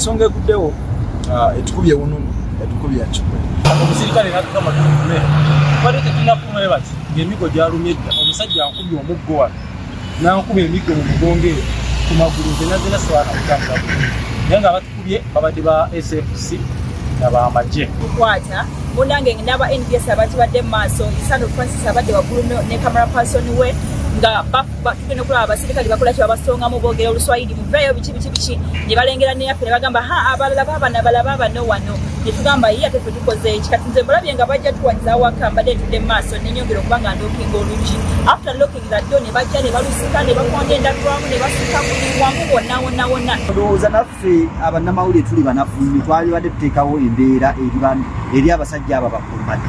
ensonga eguddewo etukubye wununu etukubye yakikwe omusirikale nakugamba tukume bali tetunakumwe bati ng'emigo gyalumye dda omusajja ankubye omuggo wano n'ankuba emiggo mu mugonge ku magulu zenazena swana kutambula bulungi naye nga batukubye babadde ba SFC n'abamagye kukwata munange n'aba NDS abatibadde mu maaso Isando Francis abadde waggulu ne camera person we nga tugenda okulaba abasirikale bakola ki babasongamu boogera oluswayiri muveeyo biki ne balengera ne yaffe ne bagamba abalala bano wano ne tugamba ye ate tukoze eki kati nze mulabye nga bajja tuwaniza awaka mbadde tudde mu maaso ne nyongera okuba nga ndookinga oluggi after locking that door ne bajja ne balusika ne bakonda endagwamu ne basuka buli wamu wonna ndowooza naffe abannamawulire tuli banafu twali badde tuteekawo embeera eri abasajja abo bakumadde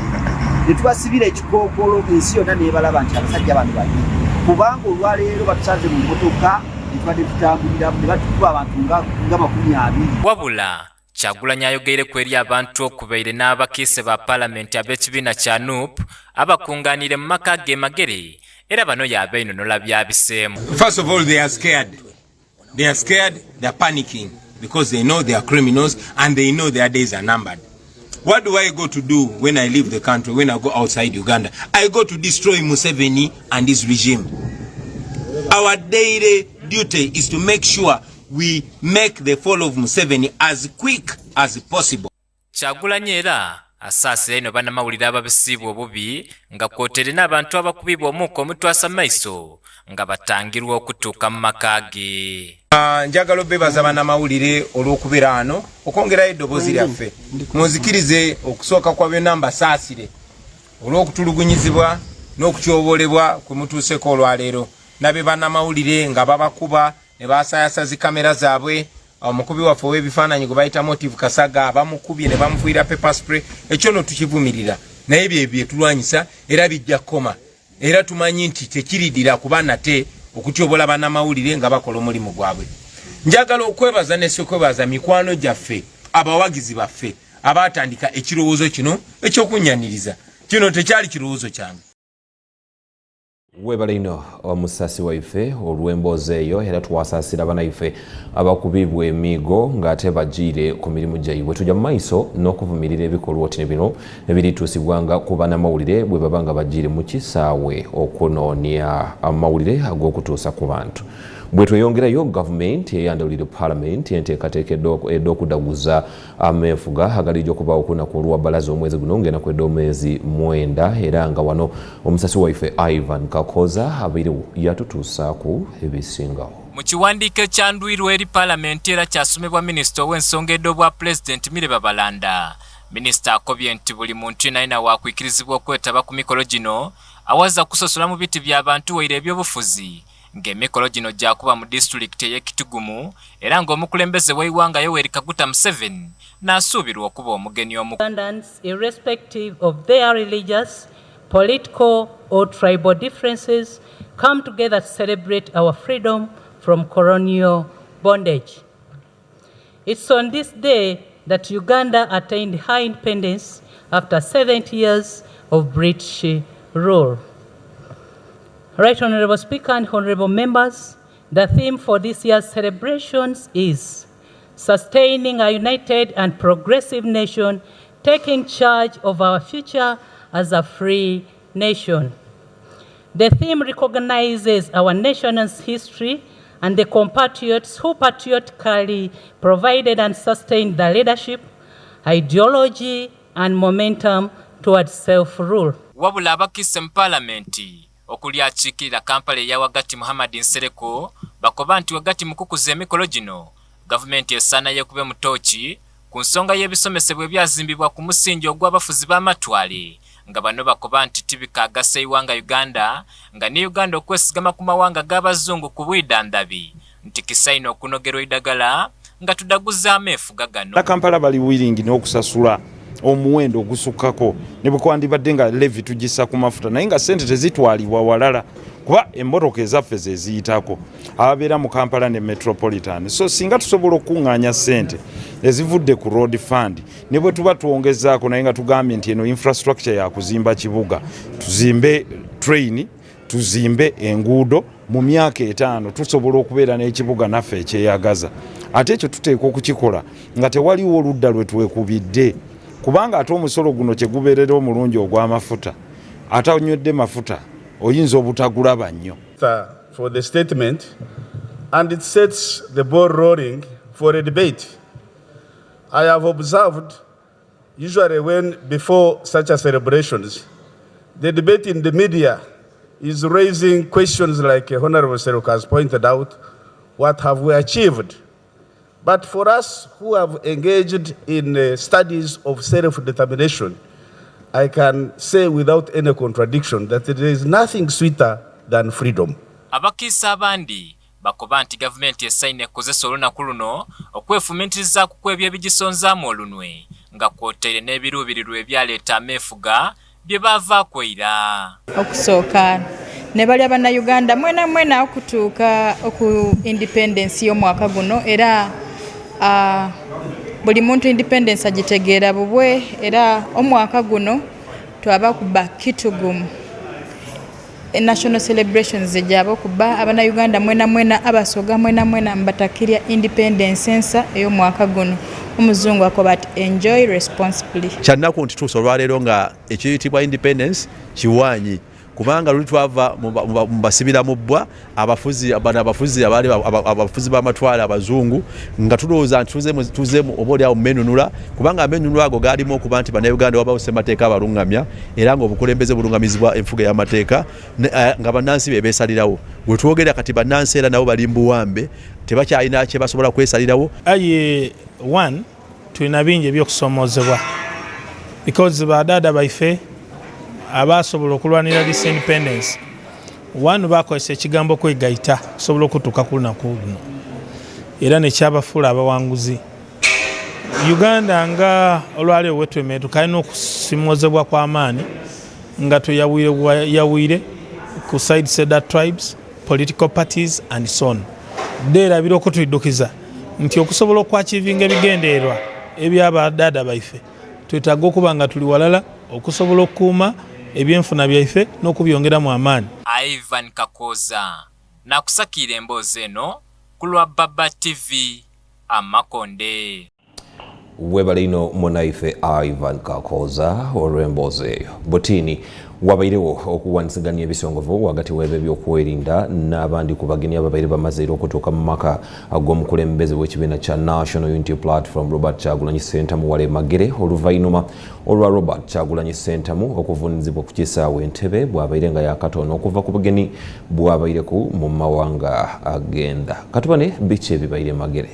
ne tubasibira ekikookolo ensi yonna nebalaba nti abasajja bano bali kubanga olwaleero batusanze mu mmotoka netubadde tutambuliramu ne batukuba abantu nga 20. wabula Kyagulanyi ayogeire ku eri abantu okubaire n'abakiise ba paalamenti ab'ekibiina kya NUP abakungaanire mu maka ge Magere era bano yabeeyinonola byabiseemu. First of all, they are scared, they are panicking because they know they are criminals and they know their days are numbered. What do I go to do when I leave the country, when I go outside Uganda? I go to destroy Museveni and his regime. Our daily duty is to make sure we make the fall of Museveni as quick as possible. Kyagulanyi era asaasira eno bannamawulire ababisiibwa obubi nga kw'oteere n'abantu abakubibwa omuuka omutwasa maiso nga batangirwa okutuuka mu maka ge. Njagala obebaza bannamawulire olw'okubeera wano okwongerayo eddoboozi lyaffe munzikirize okusooka kwa byonna mbasaasire olw'okutulugunyizibwa n'okutyoboolebwa kwe mutuuseko olwaleero nabe bannamawulire nga babakuba ne basaayasa zi kamera zaabwe omukubi waffe ow'ebifaananyi gwe bayita Motive Kasaga bamukubye ne bamufuira pepper spray ekyo no tukivumirira naye bye tulwanyisa era bijja koma era tumanyi nti tekiridira kuba nate okutyobola bannamawulire nga bakola omulimu gwabwe. Njagala okwebaza n'esokwebaza mikwano gyaffe abawagizi baffe abaatandika ekirowoozo kino ekyokunnyaniriza kino tekyali kirowoozo kyange. Webale ino omusasi waife olw'emboozi eyo era tuwasaasira bannaife abakubibwa emigo ng'ate bagiire ku mirimu gyabwe. Tujja mu maaso n'okuvumirira ebikolwa oti ne bino ebirituusibwanga ku bannamawulire bwe baba nga bagiire mu kisaawe okunoonya amawulire ag'okutuusa ku bantu. Bwe tweyongerayo gavumenti eyandawulire paalamenti enteekateeka edda okudaguza ameefuga agalijja okubaawo ku lunaku olwa bbalaza omwezi guno ng'ena kwedda omwezi 9 era nga wano omusasi waife Ivan Kakoza abaire yatutuusaako ebisingawo. Mu kiwandiiko ekyandwirwa eri paalamenti era kyasomebwa minisita ow'ensonga edda obwa pulezidenti Mireba Balanda. Minisita akobye nti buli muntu yenna waakwikirizibwa okwetaba ku mikolo gino awaza kusosola mu biti by'abantu waire ebyobufuzi ng'emikolo gino gyakuba mu disitulikiti ey'Ekitugumu era ng'omukulembeze w'eiwanga Yoweri Kaguta Museveni n'asuubirwa okuba omugenyi omu. Irrespective of their religious, political or tribal differences come together to celebrate our freedom from colonial bondage. It's on this day that Uganda attained high independence after 70 years of British rule. Right, Honorable Speaker and Honorable Members, the theme for this year's celebrations is Sustaining a United and Progressive Nation, Taking Charge of Our Future as a Free Nation. The theme recognizes our nation's history and the compatriots who patriotically provided and sustained the leadership, ideology, and momentum towards self-rule. Wabula abakise mu paalamenti okuli akiikirira Kampala eya wagati Muhammad Nsereko bakoba nti wagati mu kukuza emikolo gino gavumenti esaana yeekube mu tooki ku nsonga y'ebisomesebwa ebyazimbibwa ku musingi ogw'abafuzi b'amatwale nga bano bakoba nti tibikaagasa eiwanga Uganda nga ne Uganda okwesigama ku mawanga g'abazungu ku bwidandabi nti kisaina okunogerwa eddagala nga tudaguza ameefuga gano. Kampala bali willing n'okusasula omuwendo ogusukkako ne bwe kwandibadde nga levy tugisa ku mafuta naye nga ssente tezitwalibwa walala kuba emmotoka ezaffe ze ziyitako ababeera mu Kampala ne Metropolitan. So singa tusobola okuŋŋaanya ssente ezivudde ku road fund ne bwe tuba tuwongezaako naye nga tugambye nti eno infrastructure ya kuzimba kibuga, tuzimbe train, tuzimbe enguudo, mu myaka 5 tusobola okubeera n'ekibuga naffe ekyeyagaza. Ate ekyo tuteekwa okukikola nga tewaliwo oludda lwe twekubidde, kubanga ate omusolo guno kye gubeerera omulungi ogw'amafuta, ate onywedde mafuta oyinza obutagulaba nnyo. For the statement, and it sets the ball rolling for a debate. I have observed, usually when before such a celebrations, the debate in the media is raising questions like Honorable Seruk has pointed out, what have we achieved? But for us who have engaged in studies of self-determination, I can say without any contradiction that there is nothing sweeter than freedom. Abakiisa abandi bakoba nti gavumenti esaine ekozesa olunaku luno okwefumitiriza ku kw'ebyebigisonzaamu olunwe nga kwoteire n'ebiruubirirwa ebyaleeta ameefuga bye baavaako era. Okusooka ne bali Abannayuganda mwena okutuuka oku independence y'omwaka guno era buli muntu independence agitegeera bubwe era omwaka guno twaba kuba kitugumu national celebrations ejabo kuba Abannayuganda mwena abasoga mwena mbatakirya independence ensa ey'omwaka guno. Omuzungu akoba ati enjoy responsibly. Kyanaku nti tusolwalero nga ekiyitibwa independence kiwanyi kubanga luli twava mbasibira mubwa abafuzi abali abafuzi b'amatwale abazungu nga tulowooza nti tuzemu oboli awo menunula kubanga amenunula ago galimu okuba nti Bannayuganda wabawo ssemateeka abalungamya era ng'obukulembeze bulungamizibwa enfuga y'amateeka nga bannansi beesalirawo. Bwe twogera kati bannansi era nabo bali mbuwambe tebakyalina kye basobola kwesalirawo. Aye one tulina bingi ebyokusoomozebwa because badada baife abasobola okulwanira this independence wanu bakozesa ekigambo kwegaita kusobola okutuuka ku lunaku luno era nekyabafuula abawanguzi. Uganda nga olwaleero wetwemere tukalina okusimozebwa kw'amaanyi nga tweyawire ku side said tribes, political parties and so on. Deerabira okutuddukiza nti okusobola okwachivinga ebigendererwa eby'abadada baife twetaaga okuba nga tuli walala okusobola okukuuma ebyenfuna byaife n'okubyongera mu amaani. Ivan Kakoza nakusakira emboozi eno ku lwa Baba TV Amakonde. Webalino munaife Ivan Kakoza olw'emboozi eyo. Butini wabairewo okuwanisaganya ebisongovu wakati w'ebyo by'okwerinda n'abandi ku bagenyi ababaire bamaze okutuuka mu maka ag'omukulembeze w'ekibiina kya National Unity Platform Robert Kyagulanyi Ssentamu Wale Magere oluvannyuma olwa Robert Kyagulanyi Ssentamu okuvunaanyizibwa ku kisaawe Entebbe bw'abaire nga yakatono okuva ku bugenyi bw'abaireku mu mawanga agenda. Katubane biki ebibaire Magere.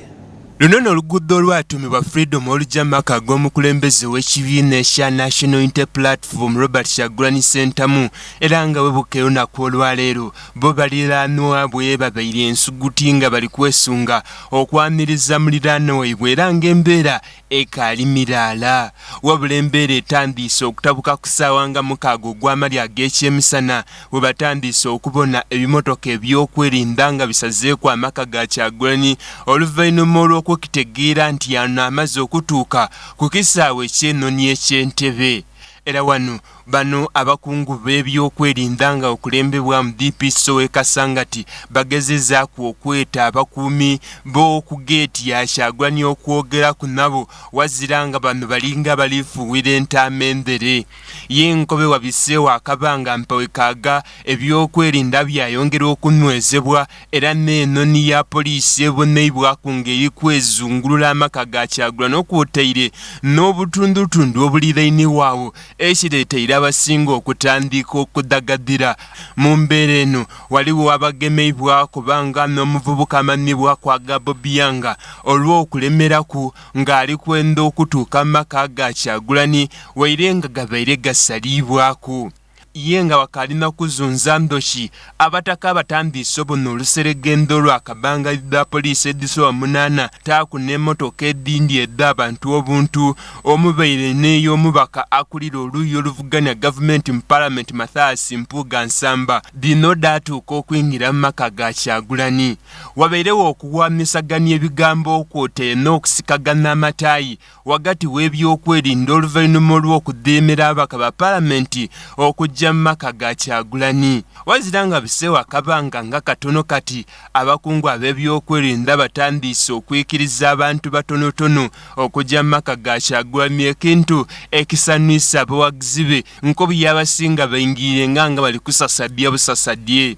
Luno oluguudo olwatumibwa Freedom olujja maka ag'omukulembeze w'ekibiina ekya National Unity Platform Robert Kyagulanyi Ssentamu era nga webukeyo nakwo olwaleero bo baliraanwa bwe babaire ensuguti nga bali kwesunga okwamiriza muliraano waibwe era ng'embeera ekaali miraala. Wabula embeera etandiise okutabuka ku ssaawa nga mukaaga ogw'amali ag'ekyemisana we batandiise okubona ebimotoka ebyokwerinda nga bisazeeku amaka ga Kyagulanyi oluvannyuma olw'okukitegeera nti yano amaze okutuuka ku kisaawe eky'ennoni eky'Entebbe. Era wano bano abakungu b'ebyokwerinda nga okulembebwa mu DP Sowe Kasangati bagezezaaku okweta abakuumi b'oku geeti ya Kyagulanyi okwogera ku nabo wazira nga bano balinga balifuwira entamendere. Ye Nkobe wabiseewo akabanga mpawe kaaga ebyokwerinda byayongera okunywezebwa era n'ennoni ya poliisi eboneibwa ku ngeri kwezungulula amaka ga Kyagulanyi okwotaire n'obutundutundu obuliraine waawo ekireetaire abasinga okutandika okudagadira. Mu mbeera eno waliwo abagemeibwa kubanga n'omuvubuka amannibwa kwa Gabo Byanga olw'okulemeraku ng'ali kwenda okutuuka mu maka ga Kyagulanyi waire nga gabaire gasaliibwako. Ye nga wakalina kuzunza ndoki abataka batandiise obuno oluseregendo lwakabanga lya poliisi edisowa 8 taaku n'emmotoka eddindi edda abantu obuntu omubaire n'ey'omubaka akulira oluuyi oluvuganya gavumenti mu Parliament Mathias Mpuuga Nsamba bino daatuuka okuyingira mu maka ga Kyagulanyi. Wabairewo okuwamisaganya ebigambo okwotaire n'okusikagana amataayi wagati w'ebyokwerinda oluvannyuma olw'okudeemera ababaka ba Parliament okujja okujja mu maka ga Kyagulanyi. Wazira nga biseewa akabanga nga katono kati abakungu ab'ebyokwerinda batandiise okwikiriza abantu batonotono okujja mu maka ga Kyagulanyi, ekintu ekisanyusa abawagizi be nkobi y'abasinga bayingirire nga bali kusasadya busasadye.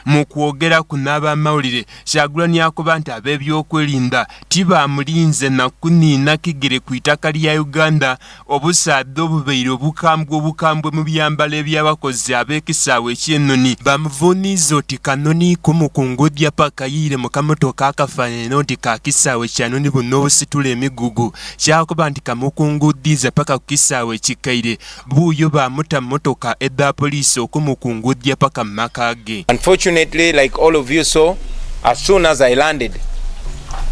Mu kwogera ku n'abamawulire, Kyagulanyi akoba nti ab'ebyokwerinda tibaamulinze na kuniina kigere ku itaka lya Uganda obusaadde obubeire obukambwe mu byambalo eby'abakozi ab'ekisaawe eky'ennoni bamuvuuniiza oti kanoni kumukungudya paka yiire mu kamotoka akafaanana nti ka kisaawe kyanoni bonna obusitula emigugu. Kyakoba nti kamukunguddiza paka ku kisaawe ekikaire buuyo baamuta mmotoka edda poliisi okumukungudya paka mu maka ge. Unfortunately, like all of you saw, as soon as I landed,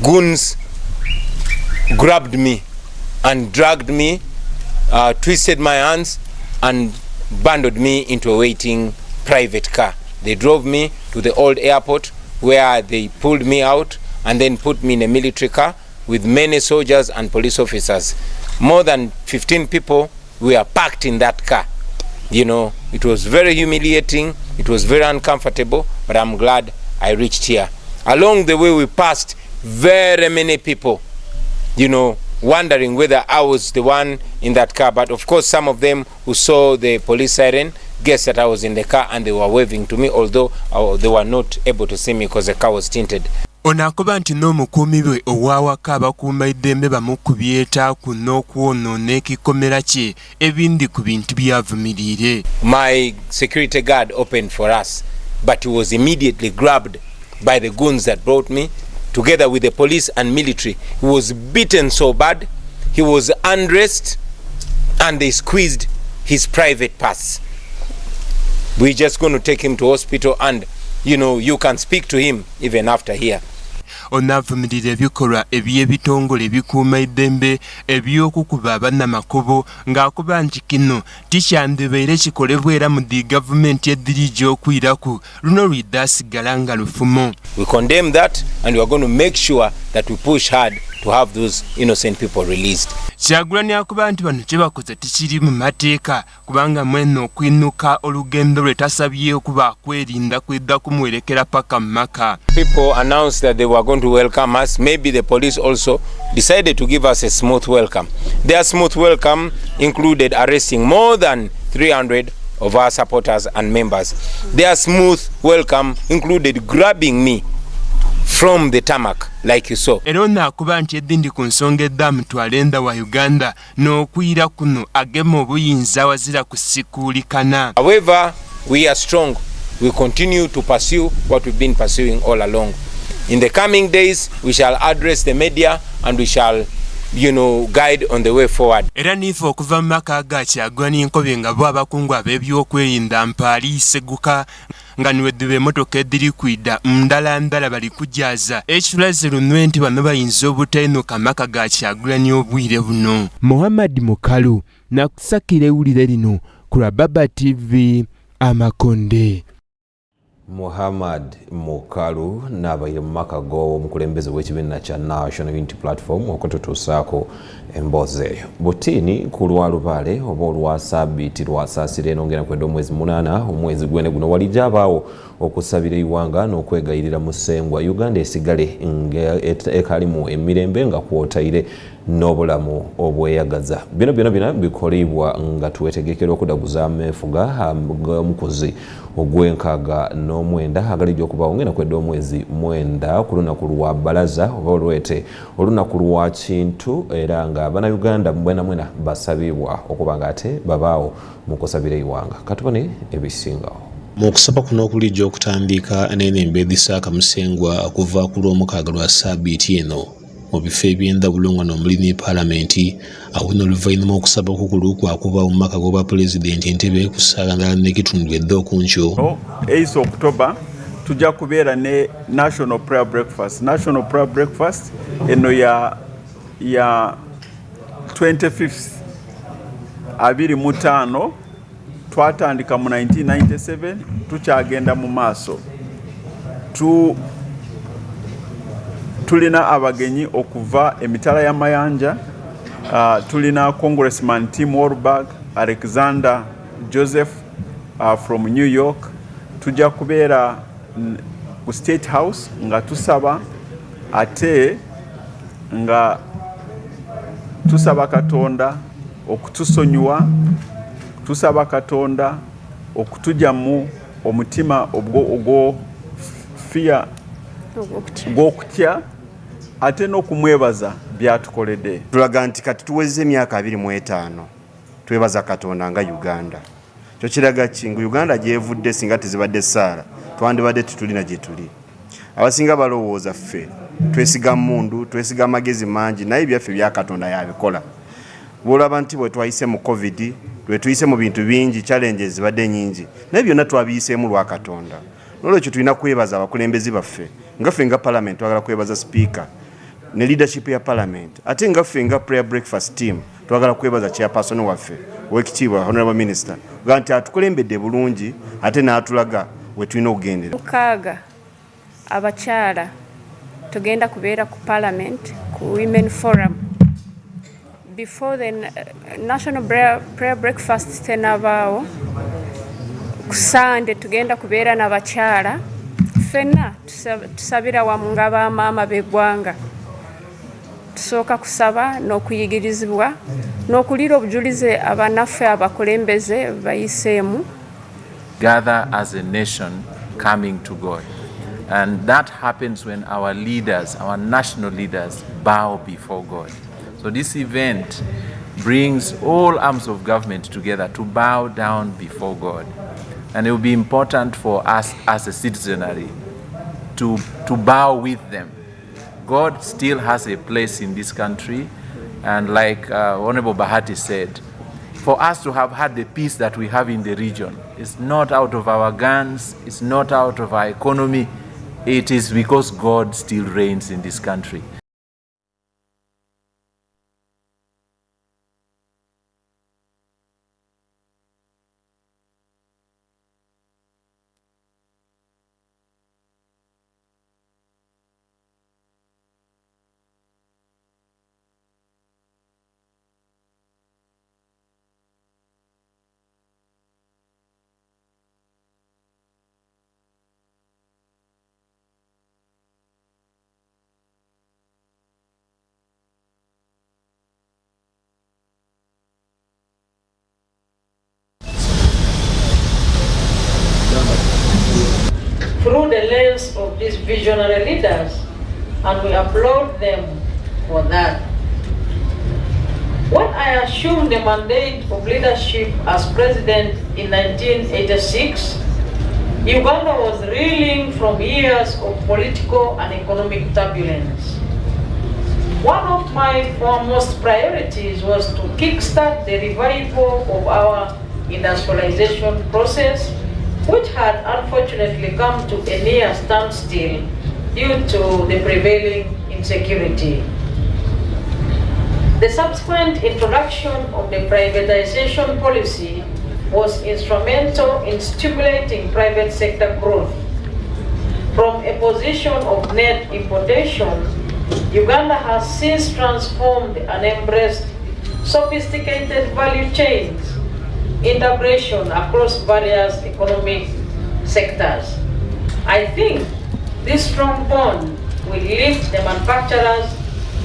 goons grabbed me and dragged me, twisted my hands and bundled me into a waiting private car. They drove me to the old airport where they pulled me out and then put me in a military car with many soldiers and police officers. More than 15 people were packed in that car. You know, it was very humiliating, it was very uncomfortable, but I'm glad I reached here. Along the way we passed very many people, you know, wondering whether I was the one in that car. But of course some of them who saw the police siren guessed that I was in the car and they were waving to me, although they were not able to see me because the car was tinted. Onakoba nti n'omukuumi bwe owawaka abakuuma eddembe bamukubye etaaku n'okwonoona ekikomera kye ebindi ku bintu byavumirire. My security guard opened for us, but he was immediately grabbed by the goons that brought me together with the police and military. He was beaten so bad, he was undressed and they squeezed his private parts. We're just going to take him to hospital and you know, you can speak to him even after here. Onavumirira ebikolwa eby'ebitongole ebikuuma eddembe eby'okukuba bannamakubo ng'akuba nti kino tikyandibeere kikolebwa era mu di gavumenti eddirija okwiraku luno lwidaasigala nga lufumo. We condemn that and we are going to make sure that we push hard to have those innocent people released. Kyagulanyi akuba nti bano kye bakoze tikiri mu mateeka kubanga mweno okwinuka olugendo lwe tasabye okuba kwerinda kwedda kumuwerekera paka mu maka. People announced that they were going to welcome us. Maybe the police also decided to give us a smooth welcome. Their smooth welcome included arresting more than 300 of our supporters and members. Their smooth welcome included grabbing me from the tarmac like you saw. Era onaakuba nti eddindi ku nsonga edda amutwala enda wa Uganda n'okwira kuno agema obuyinza wazira kusikuulikana. However, we are strong. We continue to pursue what we've been pursuing all along. In the coming days, we shall address the media and we shall, you know, guide on the way forward. Era niife okuva mu maka ga Kyagulanyi Nkobe nga bo abakungu ab'ebyokwerinda mpaali seguka nga niweddiba emmotoka eddiri kwidda ndala bali kujaaza ekitulaze lunwe nti bano bayinza obutainuka maka ga Kyagulanyi obwire buno. Muhammad Mukalu nakusakira ewulire lino ku Baba TV Amakonde. Muhammad Mukalu n'abaire mu maka g'omukulembeze w'ekibiina kya National Unity Platform okututuusaako emboozi eyo. Butiini ku lwalubaale oba olwa Ssabbiiti lwasaasira enongera kwedda omwezi 8 omwezi gwene guno walijja abaawo okusabira eggwanga n'okwegayirira mu ssengwa Uganda esigale ekalimu emirembe nga kwotaire n'obulamu obweyagaza. Bino byonna bikolebwa nga twetegekera okudaguza ameefuga g'omukozi ogw'enkaaga n'omwenda agalijja okubaawo ngenda kwedda omwezi 9 ku lunaku lwa bbalaza oba olwete olunaku lwa kintu era nga bannayuganda mwena basabibwa okuba nga ate babaawo mu kusabira eggwanga. Katubone ebisingawo. Mu kusaba kuno okulijja okutandika n'enembeezi Ssaakamusengwa okuva ku lw'omukaaga lwa Ssabbiiti eno mu bifo eby'endawulo nga n'omuli Paalamenti awo n'oluvannyuma okusaba okukulu kwakubaawo mu maka g'obwapulezidenti Entebbe ku ssaawa ndala n'ekitundu edda okunkyo. 8 October tujja kubeera ne National Prayer Breakfast. National Prayer Breakfast eno ya 25th 25 twatandika mu 1997 tukyagenda mu maaso. Tulina abagenyi okuva emitala y'amayanja. Tulina Congressman Tim Walberg, Alexander Joseph, from New York tujja kubeera ku State House nga tusaba ate nga tusaba Katonda okutusonyiwa, tusaba Katonda okutujjamu omutima ogwo fear gw'okutya ate n'okumwebaza byatukoledde. Tulaga nti kati tuweze emyaka 25 twebaza Katonda nga Uganda. Kyo kiraga kingu Uganda gyevudde singa tezibadde Ssaala twandibadde tutulina gye tuli. Abasinga balowooza ffe twesiga mundu, twesiga magezi mangi naye byaffe bya Katonda yabikola. Bwolaba nti bwe twayise mu COVID, bwe tuyise mu bintu bingi, challenges zibadde nyingi, naye byonna twabiyiseemu lwa Katonda. Nolwekyo tulina kwebaza abakulembezi baffe nga ffe nga Parliament twagala kwebaza Speaker ne leadership ya Parliament, ate nga ffe nga prayer breakfast team twagala kwebaza chairperson waffe Oweekitiibwa Honorable Minister nga nti atukulembedde bulungi ate n'atulaga we tulina okugendera. Mukaaga abakyala tugenda kubeera ku Parliament ku Women Forum before the National Prayer Breakfast tenabaawo. Ku Sunday tugenda kubeera n'abakyala ffenna tusabira wamu nga bamaama b'eggwanga. Tusooka kusaba n'okuyigirizibwa n'okuliira obujulize abanaffe abakulembeze bayiseemu. Gather as a nation coming to God. And that happens when our leaders, our national leaders, bow before God. So this event brings all arms of government together to bow down before God. And it will be important for us as a citizenry to bow with them. God still has a place in this country, and like Honorable Bahati said, for us to have had the peace that we have in the region, it's not out of our guns, it's not out of our economy, it is because God still reigns in this country. Through the lens of these visionary leaders, and we applaud them for that. When I assumed the mandate of leadership as president in 1986, Uganda was reeling from years of political and economic turbulence. One of my foremost priorities was to kickstart the revival of our industrialization process, which had unfortunately come to a near standstill due to the prevailing insecurity. The subsequent introduction of the privatization policy was instrumental in stimulating private sector growth. From a position of net importation, Uganda has since transformed and embraced sophisticated value chains, integration across various economic sectors. I think this strong bond will lift the manufacturers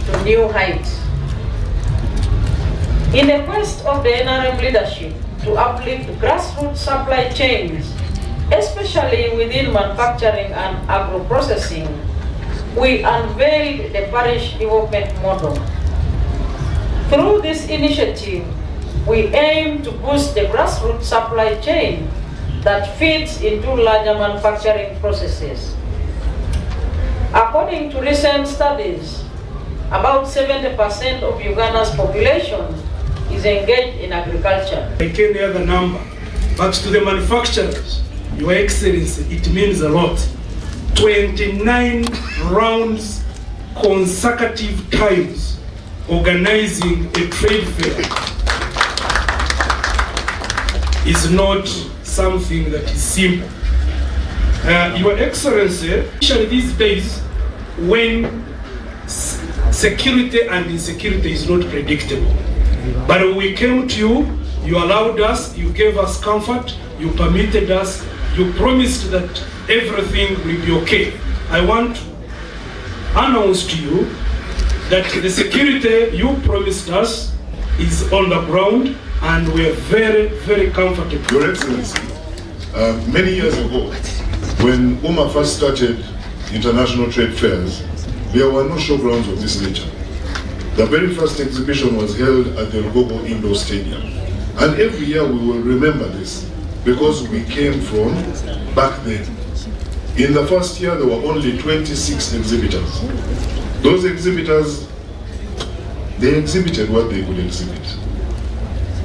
to new heights. In the quest of the NRM leadership to uplift grassroots supply chains, especially within manufacturing and agro-processing, we unveiled the parish development model. Through this initiative, we aim to boost the grassroots supply chain that feeds into larger manufacturing processes. According to recent studies, about 70% of Uganda's population is engaged in agriculture. I can't hear the number, but to the manufacturers, Your Excellency, it means a lot. 29 rounds consecutive times organizing a trade fair is not something that is simple. Your Excellency, especially these days when security and insecurity is not predictable. But we came to you, You allowed us, you gave us comfort, you permitted us, you promised that everything will be okay. I want to announce to you that the security you promised us is on the ground and we are very, very comfortable. Your Excellency, many years ago, when UMA first started international trade fairs, there were no showgrounds of this nature. The very first exhibition was held at the Lugogo Indoor Stadium. And every year we will remember this because we came from back then. In the first year, there were only 26 exhibitors. Those exhibitors, they exhibited what they could exhibit.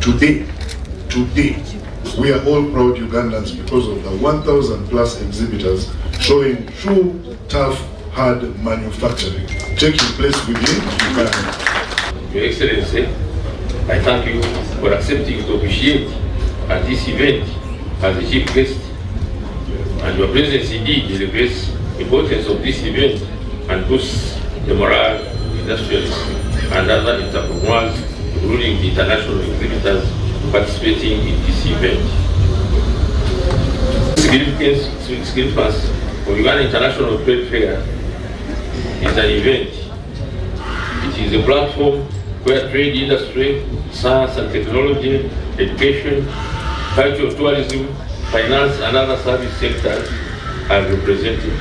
Today, we are all proud Ugandans because of the 1,000 plus exhibitors showing true, tough, hard manufacturing taking place within Uganda. Your Excellency, I thank you for accepting to officiate at this event as the chief guest, and your presence indeed elevates the importance of this event and boosts the morale of industrialists and other entrepreneurs, including the international exhibitors participating in this event. Significance of Uganda International Trade Fair is an event. It is a platform where trade industry, science and technology, education, cultural tourism, finance and other service sectors are represented.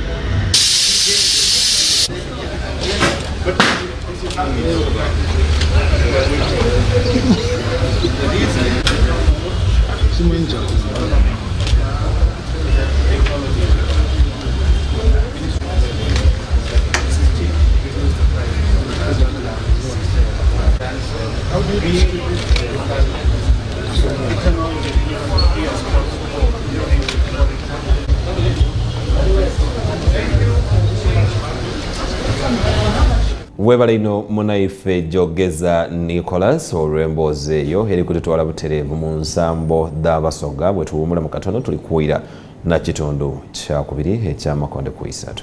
Webale ino munaife Jogeza Nicholas olw'emboozi eyo eri kututwala butereevu mu nsambo d'Abasoga bwe tuwumula mu katono tulikuwira na kitundu kyakubiri eky'Amakonde ku 3.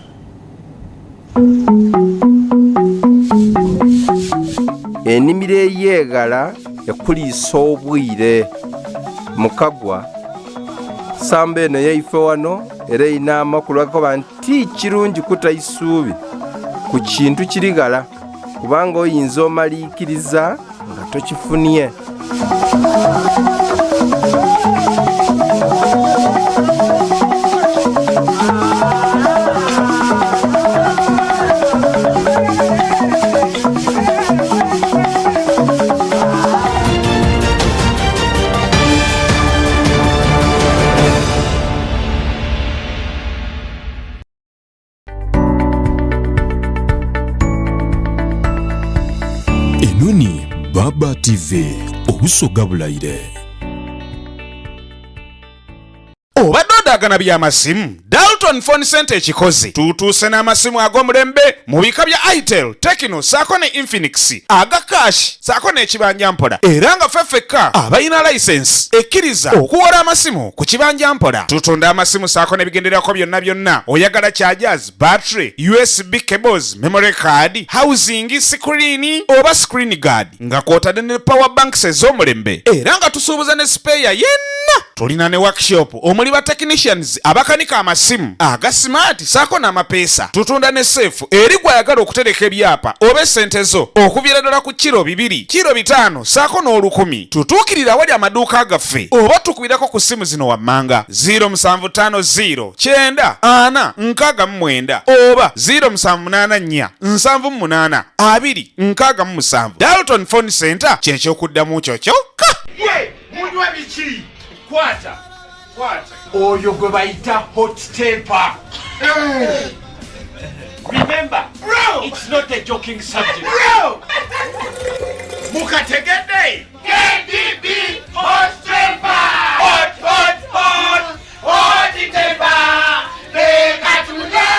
Ennimiro eyeegala ekuliisa obwire Mukagwa samba eno yaife wano era erina amakulu agakoba nti kirungi kutayisuubi ku kintu kirigala kubanga oyinza omaliikiriza nga tokifunye. Enoni Baba TV obusoga bulayire. Obadde odaagana by'amasimu Dalton Phone Center ekikozi tutuuse n'amasimu ag'omulembe mu bika bya Itel, Tecno saako ne Infinix aga cash saako n'ekibanja mpola era nga ffeffekka abalina license ekkiriza okuwola amasimu ku kibanja mpola. Tutunda amasimu saako n'ebigenderako byonna oyagala chargers, battery, USB cables, memory card, housing, screen oba screen guard nga kwotadde ne power banks ez'omulembe era nga tusuubuza ne spare yenna. Tulina ne workshop omuli ba technicians abakanika amasimu aga smart saako n'amapeesa. Tutunda ne safe eri gwayagala okutereka ebyapa oba essente zo okuviira ddala ku kilo 2, kilo 5 saako n'olukumi. Tutuukirira wali amaduuka gaffe oba tukubirako ku simu zino wammanga 0750 9 4 oba 0784 78 2 Dalton Phone Center ky'ekyokuddamu kyo kyokka. Munywa biki? Kwata. Oyo gwe bayita hot temper. Remember, bro, it's not a joking subject. Bro! Mukategede! KDB hot temper! Hot temper! Bekatule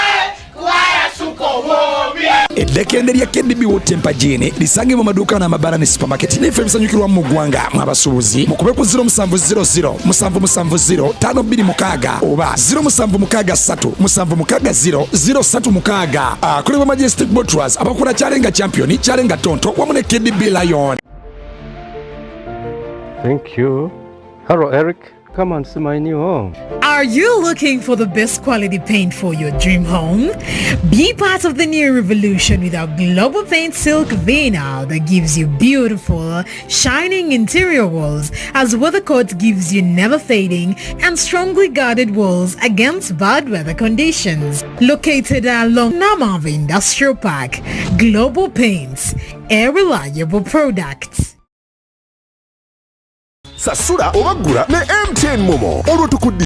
kwaya suko wobi. Eddekende lya KDB hot temper gene lisange mu maduuka n'amabara ne supermarket n'effe ebisanyukirwa mu ggwanga mw'abasuubuzi mukube ku 0700 770 526 oba 0763 760 036. Akolebwa Majestic Botras abakola Kyalenga Champion, Kyalenga Tonto wamu ne KDB Lion. Thank you. Hello, Eric. Come and see my new home. Are you looking for the best quality paint for your dream home? Be part of the new revolution with our Global Paint Silk Vinyl that gives you beautiful, shining interior walls, as WeatherCoat gives you never fading and strongly guarded walls against bad weather conditions. Located along Namavi Industrial Park, Global Paints, a reliable product. Sasura obagura ne MTN Momo olwo tukuddi